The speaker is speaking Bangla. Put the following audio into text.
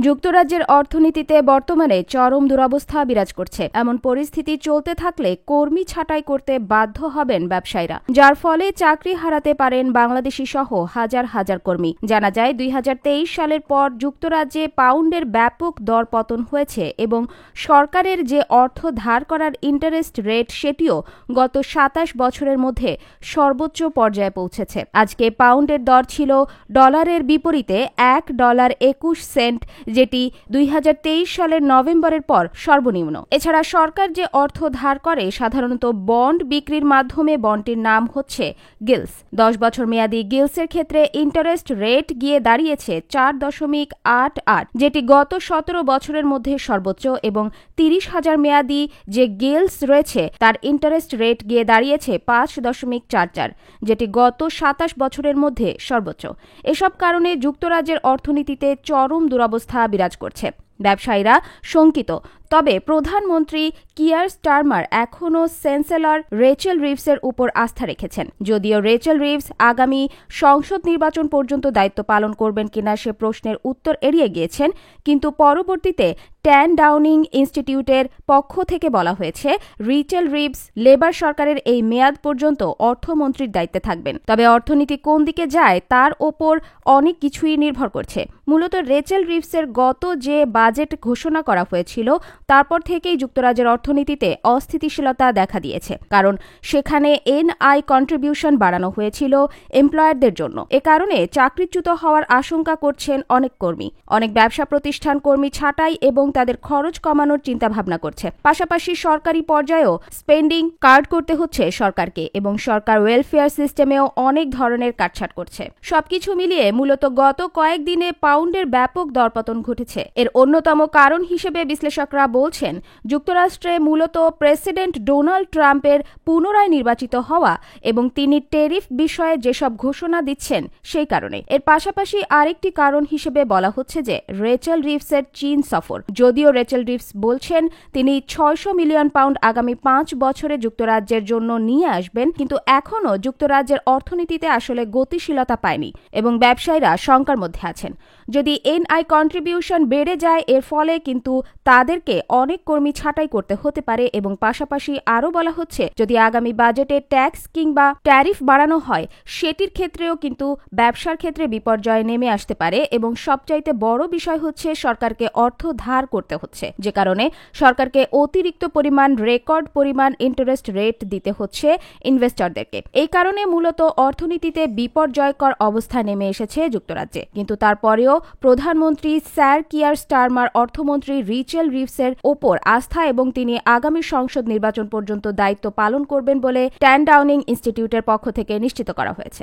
যুক্তরাজ্যের অর্থনীতিতে বর্তমানে চরম দুরবস্থা বিরাজ করছে। এমন পরিস্থিতি চলতে থাকলে কর্মী ছাঁটাই করতে বাধ্য হবেন ব্যবসায়ীরা, যার ফলে চাকরি হারাতে পারেন বাংলাদেশি সহ হাজার হাজার কর্মী। জানা যায় 2023 সালের পর যুক্তরাজ্যে পাউন্ডের ব্যাপক দরপতন হয়েছে এবং সরকারের যে অর্থ ধার করার ইন্টারেস্ট রেট সেটিও গত 27 বছরের মধ্যে সর্বোচ্চ পর্যায়ে পৌঁছেছে। আজকে পাউন্ডের দর ছিল ডলারের বিপরীতে $1.21, যেটি 2023 সালের নভেম্বরের পর সর্বনিম্ন। এছাড়া সরকার যে অর্থ ধার করে সাধারণত বন্ড বিক্রির মাধ্যমে, বন্ডটির নাম হচ্ছে গিলস। 10 বছর মেয়াদী গিলসের ক্ষেত্রে ইন্টারেস্ট রেট গিয়ে দাঁড়িয়েছে 4.88, যেটি গত 17 বছরের মধ্যে সর্বোচ্চ, এবং 30,000 মেয়াদী যে গিলস রয়েছে তার ইন্টারেস্ট রেট গিয়ে দাঁড়িয়েছে 5.44, যেটি গত 27 বছরের মধ্যে সর্বোচ্চ। এসব কারণে যুক্তরাজ্যের অর্থনীতিতে চরম দুরবস্থা বিরাজ করছে। ব্যবসায়ীরা শঙ্কিত। তবে প্রধানমন্ত্রী কিয়ার স্টারমার এখনও চ্যান্সেলর রেচেল রিভসের উপর আস্থা রেখেছেন। যদিও রেচেল রিভস আগামী সংসদ নির্বাচন পর্যন্ত দায়িত্ব পালন করবেন কিনা সে প্রশ্নের উত্তর এড়িয়ে গিয়েছেন, কিন্তু পরবর্তীতে 10 ডাউনিং ইনস্টিটিউটের পক্ষ থেকে বলা হয়েছে রেচেল রিভস লেবার সরকারের এই মেয়াদ পর্যন্ত অর্থমন্ত্রীর দায়িত্বে থাকবেন। তবে অর্থনীতি কোন দিকে যায় তার ওপর অনেক কিছুই নির্ভর করছে। মূলত রেচেল রিভসের গত যে বাজেট ঘোষণা করা হয়েছিল তারপর থেকেই যুক্তরাজ্যের অর্থনীতিতে অস্থিতিশীলতা দেখা দিয়েছে, কারণ সেখানে এনআই কন্ট্রিবিউশন বাড়ানো হয়েছিল এমপ্লয়ারদের জন্য। এ কারণে চাকরিচ্যুত হওয়ার আশঙ্কা করছেন অনেক কর্মী। অনেক ব্যবসা প্রতিষ্ঠান কর্মী ছাঁটাই এবং তাদের খরচ কমানোর চিন্তাভাবনা করছে। পাশাপাশি সরকারি পর্যায়েও স্পেন্ডিং কার্ড করতে হচ্ছে সরকারকে, এবং সরকার ওয়েলফেয়ার সিস্টেমেও অনেক ধরনের কাটছাট করছে। সবকিছু মিলিয়ে মূলত গত কয়েকদিনে পাউন্ডের ব্যাপক দরপতন ঘটেছে। এর অন্যতম কারণ হিসেবে বিশ্লেষকরা বলছেন যুক্তরাষ্ট্রে মূলত প্রেসিডেন্ট ডোনাল্ড ট্রাম্পের পুনরায় নির্বাচিত হওয়া এবং তিনি ট্যারিফ বিষয়ে যেসব ঘোষণা দিচ্ছেন সেই কারণে। এর পাশাপাশি আরেকটি কারণ হিসেবে বলা হচ্ছে যে রেচেল রিভসের চীন সফর। যদিও রেচেল রিভস বলছেন তিনি 600 মিলিয়ন পাউন্ড আগামী 5 বছরে যুক্তরাজ্যের জন্য নিয়ে আসবেন, কিন্তু এখনও যুক্তরাজ্যের অর্থনীতিতে আসলে গতিশীলতা পায়নি এবং ব্যবসায়ীরা শঙ্কার মধ্যে আছেন। যদি এনআই কন্ট্রিবিউশন বেড়ে যায় এর ফলে কিন্তু তাদেরকে অনেক কর্মী ছাঁটাই করতে হতে পারে, এবং পাশাপাশি আরও বলা হচ্ছে যদি আগামী বাজেটে ট্যাক্স কিংবা ট্যারিফ বাড়ানো হয় সেটির ক্ষেত্রেও কিন্তু ব্যবসার ক্ষেত্রে বিপর্যয় নেমে আসতে পারে। এবং সবচাইতে বড় বিষয় হচ্ছে সরকারকে অর্থ ধার করতে হচ্ছে, যে কারণে সরকারকে অতিরিক্ত পরিমাণ রেকর্ড পরিমাণ ইন্টারেস্ট রেট দিতে হচ্ছে ইনভেস্টরদেরকে। এই কারণে মূলত অর্থনীতিতে বিপর্যয়কর অবস্থা নেমে এসেছে যুক্তরাজ্যে। কিন্তু তারপরেও প্রধানমন্ত্রী স্যার কিয়ার স্টারমার অর্থমন্ত্রী রেচেল রিভসের ওপর আস্থা এবং তিনি আগামী সংসদ নির্বাচন পর্যন্ত দায়িত্ব পালন করবেন বলে 10 ডাউনিং ইনস্টিটিউটের পক্ষ থেকে নিশ্চিত করা হয়েছে।